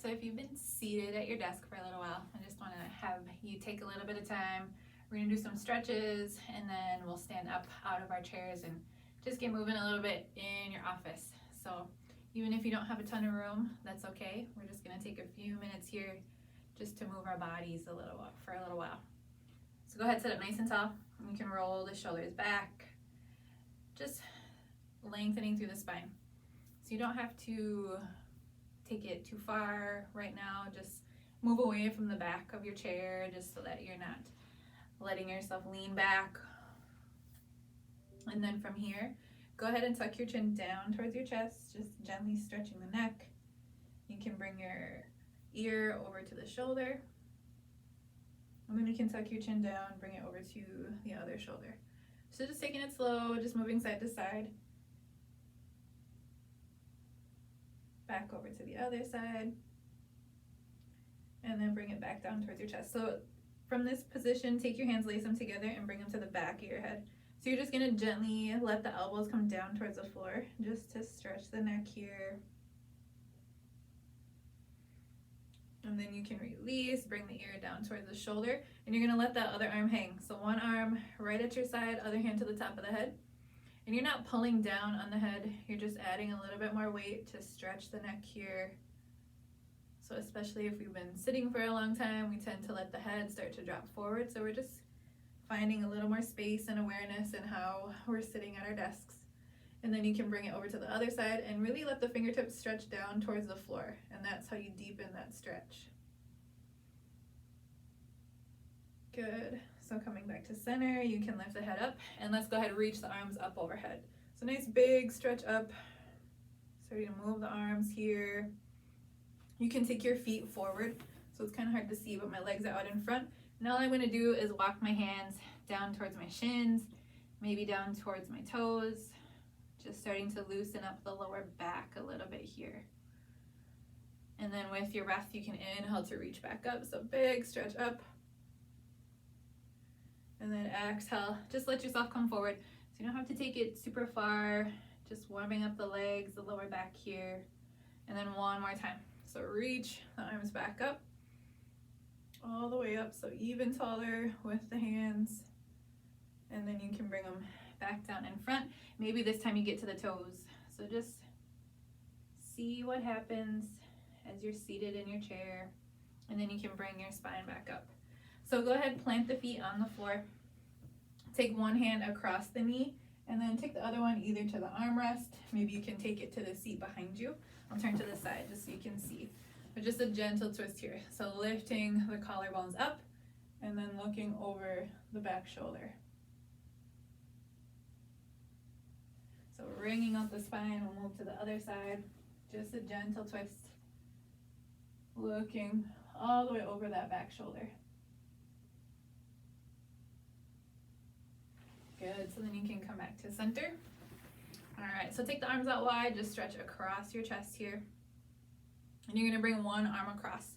So if you've been seated at your desk for a little while, I just want to have you take a little bit of time. We're going to do some stretches and then we'll stand up out of our chairs and just get moving a little bit in your office. So even if you don't have a ton of room, that's okay. We're just going to take a few minutes here just to move our bodies for a little while. So go ahead, sit up nice and tall. You can roll the shoulders back, just lengthening through the spine. So you don't have to take it too far right now. Just move away from the back of your chair just so that you're not letting yourself lean back. And then from here, go ahead and tuck your chin down towards your chest, just gently stretching the neck. You can bring your ear over to the shoulder. And then you can tuck your chin down, bring it over to the other shoulder. So just taking it slow, just moving side to side. Back over to the other side. And then bring it back down towards your chest. So from this position, take your hands, lace them together, and bring them to the back of your head. So you're just gonna gently let the elbows come down towards the floor, just to stretch the neck here. And then you can release, bring the ear down towards the shoulder, and you're gonna let that other arm hang. So one arm right at your side, other hand to the top of the head. And you're not pulling down on the head, you're just adding a little bit more weight to stretch the neck here. So especially if we've been sitting for a long time, we tend to let the head start to drop forward. So we're just finding a little more space and awareness in how we're sitting at our desks. And then you can bring it over to the other side and really let the fingertips stretch down towards the floor. And that's how you deepen that stretch. Good. So coming back to center, you can lift the head up and let's go ahead and reach the arms up overhead. So nice big stretch up. Starting to move the arms here. You can take your feet forward. So it's kind of hard to see, but my legs are out in front. And all I'm going to do is walk my hands down towards my shins, maybe down towards my toes. Just starting to loosen up the lower back a little bit here. And then with your breath, you can inhale to reach back up. So big stretch up. And then exhale, just let yourself come forward. So you don't have to take it super far, just warming up the legs, the lower back here. And then one more time. So reach the arms back up, all the way up, so even taller with the hands. And then you can bring them back down in front. Maybe this time you get to the toes. So just see what happens as you're seated in your chair. And then you can bring your spine back up. So go ahead, plant the feet on the floor. Take one hand across the knee and then take the other one either to the armrest. Maybe you can take it to the seat behind you. I'll turn to the side just so you can see. But just a gentle twist here. So lifting the collarbones up and then looking over the back shoulder. So wringing out the spine, we'll move to the other side. Just a gentle twist. Looking all the way over that back shoulder. Good, so then you can come back to center. All right, so take the arms out wide, just stretch across your chest here. And you're gonna bring one arm across.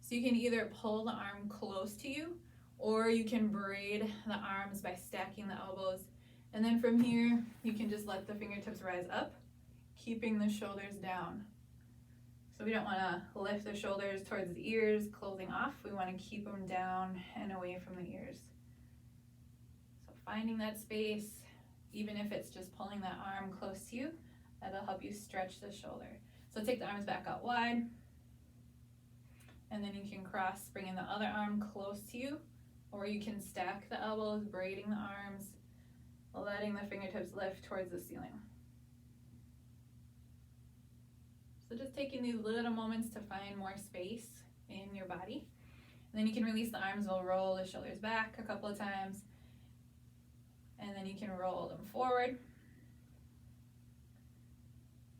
So you can either pull the arm close to you, or you can braid the arms by stacking the elbows. And then from here, you can just let the fingertips rise up, keeping the shoulders down. So we don't wanna lift the shoulders towards the ears, closing off. We wanna keep them down and away from the ears. So finding that space, even if it's just pulling that arm close to you, that'll help you stretch the shoulder. So take the arms back out wide, and then you can cross, bringing the other arm close to you, or you can stack the elbows, braiding the arms, letting the fingertips lift towards the ceiling. So just taking these little moments to find more space in your body. And then you can release the arms, we'll roll the shoulders back a couple of times. And then you can roll them forward.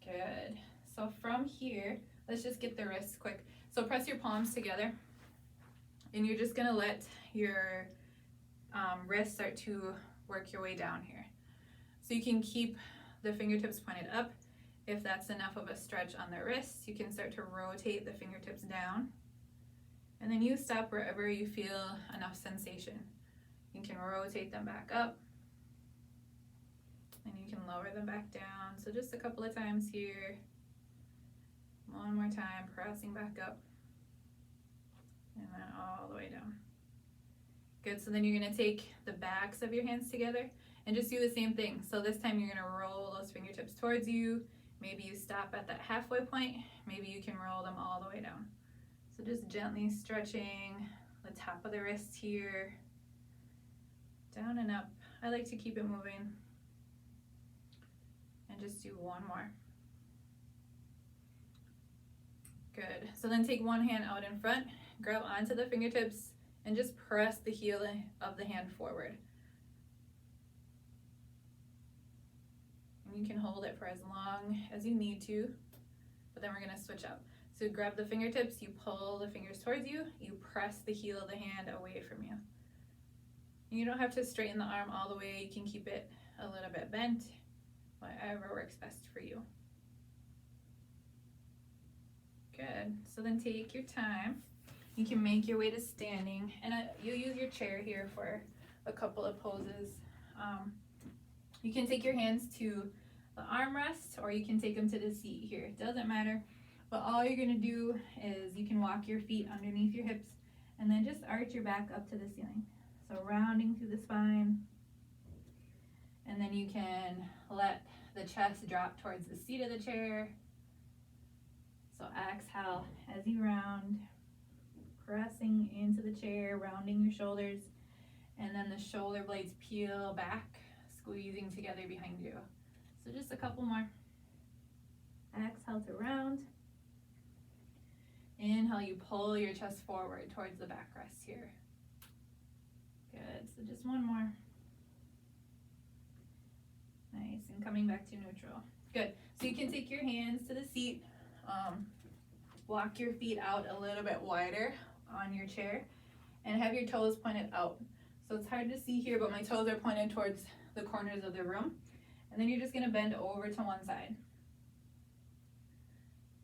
Good. So from here, let's just get the wrists quick. So press your palms together. And you're just gonna let your wrists start to work your way down here. So you can keep the fingertips pointed up. If that's enough of a stretch on the wrists, you can start to rotate the fingertips down. And then you stop wherever you feel enough sensation. You can rotate them back up. And you can lower them back down. So just a couple of times here. One more time, pressing back up. and then all the way down. Good, so then you're gonna take the backs of your hands together and just do the same thing. So this time you're gonna roll those fingertips towards you. Maybe you stop at that halfway point. Maybe you can roll them all the way down. So just gently stretching the top of the wrist here, down and up. I like to keep it moving. And just do one more. Good. So then take one hand out in front, grab onto the fingertips, and just press the heel of the hand forward. And you can hold it for as long as you need to, but then we're gonna switch up. So grab the fingertips, you pull the fingers towards you, you press the heel of the hand away from you. And you don't have to straighten the arm all the way, you can keep it a little bit bent, whatever works best for you. Good, so then take your time. You can make your way to standing, and you'll use your chair here for a couple of poses. You can take your hands to the armrest, or you can take them to the seat here. It doesn't matter, but all you're gonna do is you can walk your feet underneath your hips, and then just arch your back up to the ceiling. So rounding through the spine, and then you can let the chest drop towards the seat of the chair. So exhale as you round, pressing into the chair, rounding your shoulders, and then the shoulder blades peel back, squeezing together behind you. So just a couple more. Exhale to round. Inhale, you pull your chest forward towards the backrest here. Good, so just one more. Nice, and coming back to neutral. Good, so you can take your hands to the seat, walk your feet out a little bit wider on your chair, and have your toes pointed out. So it's hard to see here, but my toes are pointed towards the corners of the room. And then you're just gonna bend over to one side.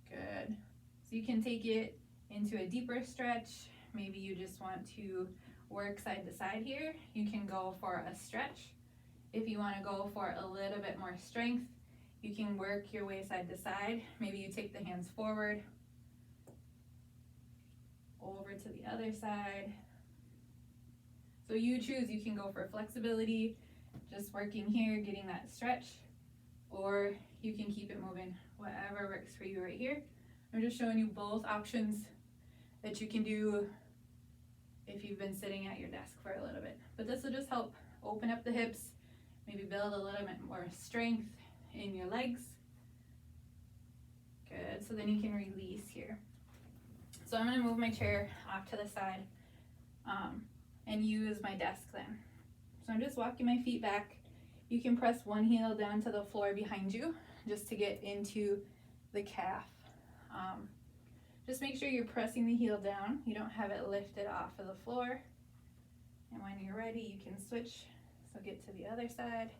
Good. So you can take it into a deeper stretch. Maybe you just want to work side to side here. You can go for a stretch. If you wanna go for a little bit more strength, you can work your way side to side. Maybe you take the hands forward, over to the other side. So you choose, you can go for flexibility, just working here, getting that stretch, or you can keep it moving, whatever works for you right here. I'm just showing you both options that you can do if you've been sitting at your desk for a little bit. But this will just help open up the hips, maybe build a little bit more strength in your legs. Good, so then you can release here. So I'm gonna move my chair off to the side and use my desk then. So I'm just walking my feet back. You can press one heel down to the floor behind you just to get into the calf. Just make sure you're pressing the heel down. You don't have it lifted off of the floor. And when you're ready, you can switch. So get to the other side.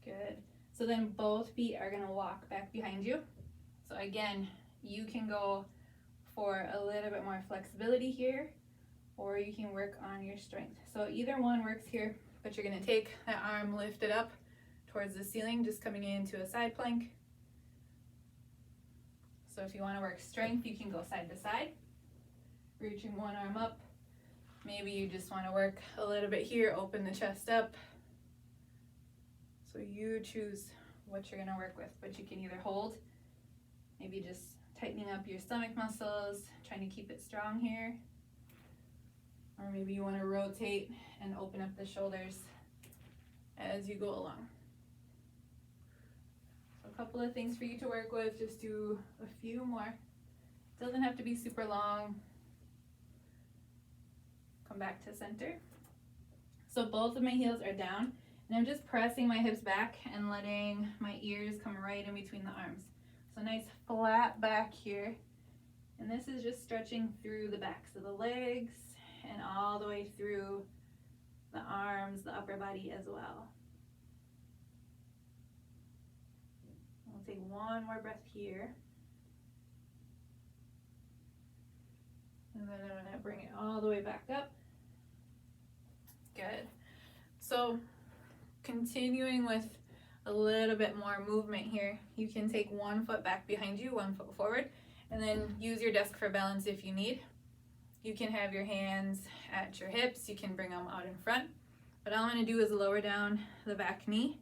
Good. So then both feet are gonna walk back behind you. So again, you can go for a little bit more flexibility here, or you can work on your strength. So either one works here, but you're gonna take that arm lifted up towards the ceiling, just coming into a side plank. So if you wanna work strength, you can go side to side, reaching one arm up. Maybe you just wanna work a little bit here, open the chest up. So you choose what you're gonna work with, but you can either hold, maybe just tightening up your stomach muscles, trying to keep it strong here. Or maybe you wanna rotate and open up the shoulders as you go along. So a couple of things for you to work with, just do a few more. Doesn't have to be super long. Come back to center. So both of my heels are down. And I'm just pressing my hips back and letting my ears come right in between the arms. So nice flat back here. And this is just stretching through the backs of the legs and all the way through the arms, the upper body as well. We'll take one more breath here. And then I'm gonna bring it all the way back up. Good. So continuing with a little bit more movement here, you can take 1 foot back behind you, 1 foot forward, and then use your desk for balance if you need. You can have your hands at your hips, you can bring them out in front, but all I'm going to do is lower down the back knee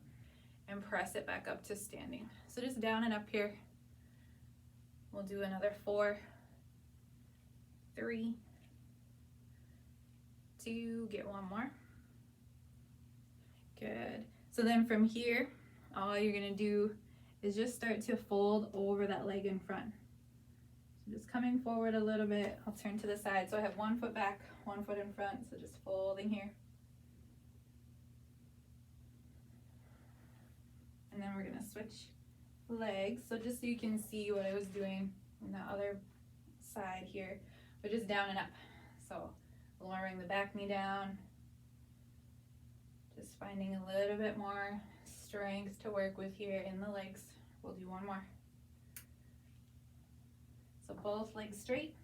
and press it back up to standing. So just down and up here. We'll do another 4, 3, 2, get 1 more. Good. So then from here, all you're gonna do is just start to fold over that leg in front. So just coming forward a little bit, I'll turn to the side. So I have 1 foot back, 1 foot in front, so just folding here. And then we're gonna switch legs. So just so you can see what I was doing on the other side here, but just down and up. So lowering the back knee down, just finding a little bit more strength to work with here in the legs. We'll do 1 more. So both legs straight,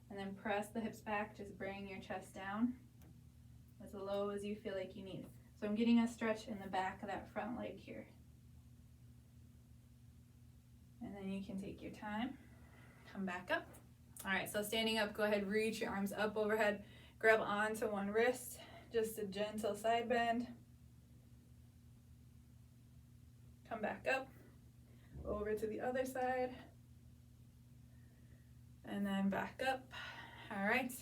and then press the hips back, just bring your chest down as low as you feel like you need. So I'm getting a stretch in the back of that front leg here. And then you can take your time, come back up. All right, so standing up, go ahead, reach your arms up overhead, grab onto one wrist, just a gentle side bend. Come back up, over to the other side, and then back up. All right,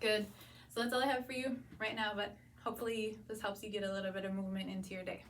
good. So that's all I have for you right now, but hopefully this helps you get a little bit of movement into your day.